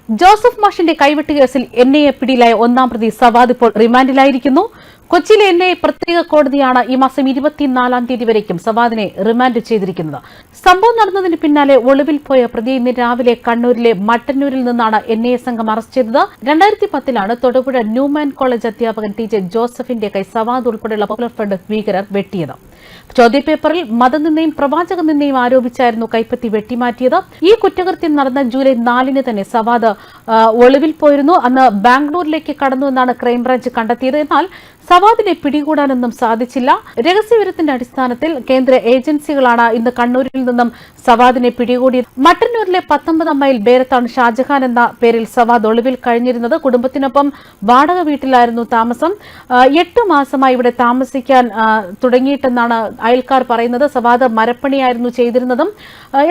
Joseph മാഷിന്റെ കൈവെട്ട് കേസിൽ NIA പിടിയിലായ ഒന്നാം പ്രതി സവാദ് ഇപ്പോൾ റിമാൻഡിലായിരിക്കുന്നു. കൊച്ചിയിലെ എൻഐഎ പ്രത്യേക കോടതിയാണ് ഈ മാസം 24-ാം തീയതി വരേക്കും സവാദിനെ റിമാൻഡ് ചെയ്തിരിക്കുന്നത്. സംഭവം നടന്നതിന് പിന്നാലെ ഒളിവിൽ പോയ പ്രതിയെ ഇന്ന് രാവിലെ കണ്ണൂരിലെ മട്ടന്നൂരിൽ നിന്നാണ് എൻഐഎ സംഘം അറസ്റ്റ് ചെയ്തത്. 2010-ലാണ് തൊടുപുഴ ന്യൂമാൻ കോളേജ് അധ്യാപകൻ ടി ജെ ജോസഫിന്റെ കൈ സവാദ് ഉൾപ്പെടെയുള്ള പോപ്പുലർ ഫ്രണ്ട് ഭീകരർ വെട്ടിയത്. ചോദ്യപേപ്പറിൽ മതനിന്ദയും പ്രവാചക നിന്ദയും ആരോപിച്ചായിരുന്നു കൈപ്പത്തി വെട്ടിമാറ്റിയത്. ഈ കുറ്റകൃത്യം നടന്ന ജൂലൈ 4-ന് തന്നെ സവാദ് ഒളിവിൽ പോയിരുന്നു. അന്ന് ബാംഗ്ലൂരിലേക്ക് കടന്നുവെന്നാണ് ക്രൈംബ്രാഞ്ച് കണ്ടെത്തിയത്. എന്നാൽ സവാദിനെ പിടികൂടാനൊന്നും സാധിച്ചില്ല. രഹസ്യവിവരത്തിന്റെ അടിസ്ഥാനത്തിൽ കേന്ദ്ര ഏജൻസികളാണ് ഇന്ന് കണ്ണൂരിൽ നിന്നും സവാദിനെ പിടികൂടിയത്. മട്ടന്നൂരിലെ 19 മൈൽ ബേരത്താണ് ഷാജഹാൻ എന്ന പേരിൽ സവാദ് ഒളിവിൽ കഴിഞ്ഞിരുന്നത്. കുടുംബത്തിനൊപ്പം വാടക വീട്ടിലായിരുന്നു താമസം. 8 മാസമായി ഇവിടെ താമസിക്കാൻ തുടങ്ങിയിട്ടെന്നാണ് അയൽക്കാർ പറയുന്നത്. സവാദ് മരപ്പണിയായിരുന്നു ചെയ്തിരുന്നതും.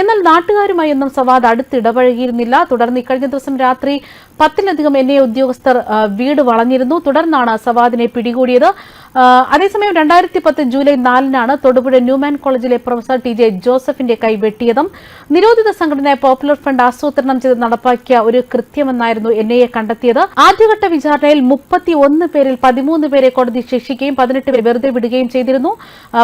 എന്നാൽ നാട്ടുകാരുമായി ഒന്നും സവാദ് അടുത്തിടപഴകിയിരുന്നില്ല. തുടർന്ന് ഇക്കഴിഞ്ഞ ദിവസം രാത്രി 10-ലധികം എൻഐഎ ഉദ്യോഗസ്ഥർ വീട് വളഞ്ഞിരുന്നു. തുടർന്നാണ് സവാദിനെ പിടികൂടിയത്. അതേസമയം 2010 ജൂലൈ 4-നാണ് തൊടുപുഴ ന്യൂമാൻ കോളേജിലെ പ്രൊഫസർ ടി ജെ ജോസഫിന്റെ കൈ വെട്ടിയതും. നിരോധിത സംഘടനയായ പോപ്പുലർ ഫ്രണ്ട് ആസൂത്രണം ചെയ്ത് നടപ്പാക്കിയ ഒരു കൃത്യമെന്നായിരുന്നു എൻഐഎ കണ്ടെത്തിയത്. ആദ്യഘട്ട വിചാരണയിൽ 31 പേരിൽ 13 പേരെ കോടതി ശിക്ഷിക്കുകയും 18 പേരെ വെറുതെ വിടുകയും ചെയ്തിരുന്നു.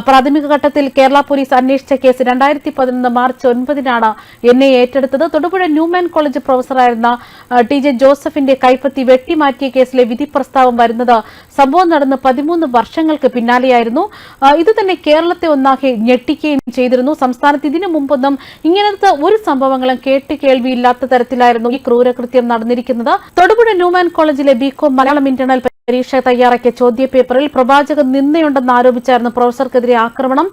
പ്രാഥമിക ഘട്ടത്തിൽ കേരള പോലീസ് അന്വേഷിച്ച കേസ് 2011 മാർച്ച് 9-നാണ് എൻഐഎ ഏറ്റെടുത്തത്. തൊടുപുഴ ന്യൂമാൻ കോളേജ് പ്രൊഫസറായിരുന്ന ടി ജെ ജോസഫിന്റെ കൈപ്പത്തി വെട്ടിമാറ്റിയ കേസിലെ വിധി പ്രസ്താവം വരുന്നത് സംഭവം നടന്ന് 13 വർഷങ്ങൾക്ക് പിന്നാലെയായിരുന്നു. ഇത് തന്നെ കേരളത്തെ ഒന്നാകെ ഞെട്ടിക്കുകയും ചെയ്തിരുന്നു. സംസ്ഥാനത്ത് ഇതിനു മുമ്പൊന്നും ഇങ്ങനത്തെ ഒരു സംഭവങ്ങളും കേൾവിയില്ലാത്ത തരത്തിലായിരുന്നു ഈ ക്രൂരകൃത്യം നടന്നിരിക്കുന്നത്. തൊടുപുഴ ന്യൂമാൻ കോളേജിലെ ബികോം മലയാളം ഇന്റേണൽ പരീക്ഷ തയ്യാറാക്കിയ ചോദ്യപേപ്പറിൽ പ്രവാചക നിന്ദയുണ്ടെന്ന് ആരോപിച്ചായിരുന്നു പ്രൊഫസർക്കെതിരെ ആക്രമണം.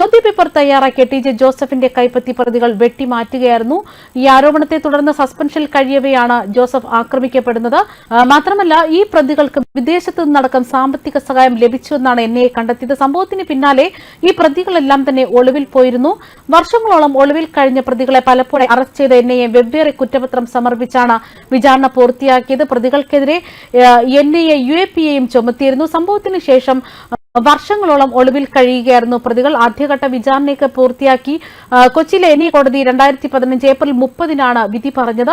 ചോദ്യപേപ്പർ തയ്യാറാക്കിയ ടി ജെ ജോസഫിന്റെ കൈപ്പത്തി പ്രതികൾ വെട്ടിമാറ്റുകയായിരുന്നു. ഈ ആരോപണത്തെ തുടർന്ന് സസ്പെൻഷനിൽ കഴിയവെയാണ് ജോസഫ് ആക്രമിക്കപ്പെടുന്നത്. മാത്രമല്ല ഈ പ്രതികൾക്ക് വിദേശത്ത് നിന്നടക്കം സാമ്പത്തിക സഹായം ലഭിച്ചുവെന്നാണ് എൻഐഎ കണ്ടെത്തിയത്. സംഭവത്തിന് പിന്നാലെ ഈ പ്രതികളെല്ലാം തന്നെ ഒളിവിൽ പോയിരുന്നു. വർഷങ്ങളോളം ഒളിവിൽ കഴിഞ്ഞ പ്രതികളെ പലപ്പോഴും അറസ്റ്റ് ചെയ്ത എൻഐഎ വെവ്വേറെ കുറ്റപത്രം സമർപ്പിച്ചാണ് വിചാരണ പൂർത്തിയാക്കിയത്. പ്രതികൾക്കെതിരെ എൻഐഎ UAPAയും ചുമത്തിയിരുന്നു. സംഭവത്തിന് ശേഷം വർഷങ്ങളോളം ഒളിവിൽ കഴിയുകയായിരുന്നു പ്രതികൾ. ആദ്യഘട്ട വിചാരണയൊക്കെ പൂർത്തിയാക്കി കൊച്ചിയിലെ എൻഐഎ കോടതി 2015 ഏപ്രിൽ 30-നാണ് വിധി പറഞ്ഞത്.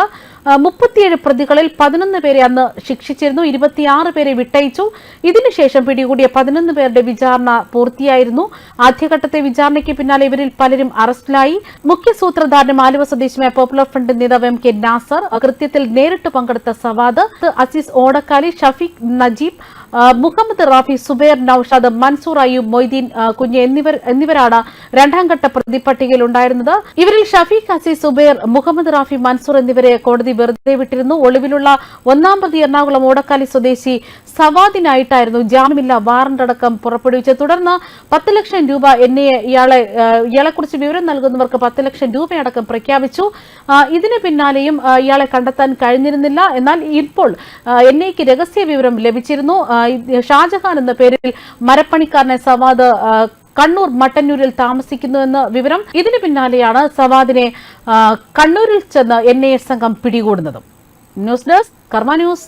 37 പ്രതികളിൽ 11 പേരെ അന്ന് ശിക്ഷിച്ചിരുന്നു. 26 പേരെ വിട്ടയച്ചു. ഇതിനുശേഷം പിടികൂടിയ 11 പേരുടെ വിചാരണ പൂർത്തിയായിരുന്നു. ആദ്യഘട്ടത്തെ വിചാരണയ്ക്ക് പിന്നാലെ ഇവരിൽ പലരും അറസ്റ്റിലായി. മുഖ്യ സൂത്രധാരനും ആലുവ സ്വദേശിയായ പോപ്പുലർ ഫ്രണ്ട് നേതാവ് MK നാസർ, കൃത്യത്തിൽ നേരിട്ട് പങ്കെടുത്ത സവാദ്, അസീസ് ഓടക്കാലി, ഷഫീഖ് നജീബ്, മുഹമ്മദ് റാഫി, സുബൈർ, നൌഷാദ്, മൻസൂർ അയ്യൂബ്, മൊയ്തീൻ കുഞ്ഞ് എന്നിവരാണ് രണ്ടാംഘട്ട പ്രതിപട്ടികയിൽ ഉണ്ടായിരുന്നത്. ഇവരിൽ ഷഫീഖ്, അസീസ്, സുബൈർ, മുഹമ്മദ് റാഫി, മൻസൂർ എന്നിവരെ കോടതി വെറുതെ വിട്ടിരുന്നു. ഒളിവിലുള്ള ഒന്നാം പ്രതി എറണാകുളം ഓടക്കാലി സ്വദേശി സവാദിനായിട്ടായിരുന്നു ജാമ്യമില്ലാ വാറണ്ട് അടക്കം പുറപ്പെടുവിച്ചത്. തുടർന്ന് 10 ലക്ഷം രൂപ എൻഐഎ ഇയാളെക്കുറിച്ച് വിവരം നൽകുന്നവർക്ക് 10 ലക്ഷം രൂപയടക്കം പ്രഖ്യാപിച്ചു. ഇതിന് പിന്നാലെയും ഇയാളെ കണ്ടെത്താൻ കഴിഞ്ഞിരുന്നില്ല. എന്നാൽ ഇപ്പോൾ എൻഐഎക്ക് രഹസ്യ വിവരം ലഭിച്ചിരുന്നു. ഷാജഹാൻ എന്ന പേരിൽ മരപ്പണിക്കാരനെ സവാദ് കണ്ണൂർ മട്ടന്നൂരിൽ താമസിക്കുന്നുവെന്ന വിവരം. ഇതിന് പിന്നാലെയാണ് സവാദിനെ കണ്ണൂരിൽ ചെന്ന് എൻഐഎ സംഘം പിടികൂടുന്നത്. ന്യൂസ് ഡെസ്ക് കർമ്മ ന്യൂസ്.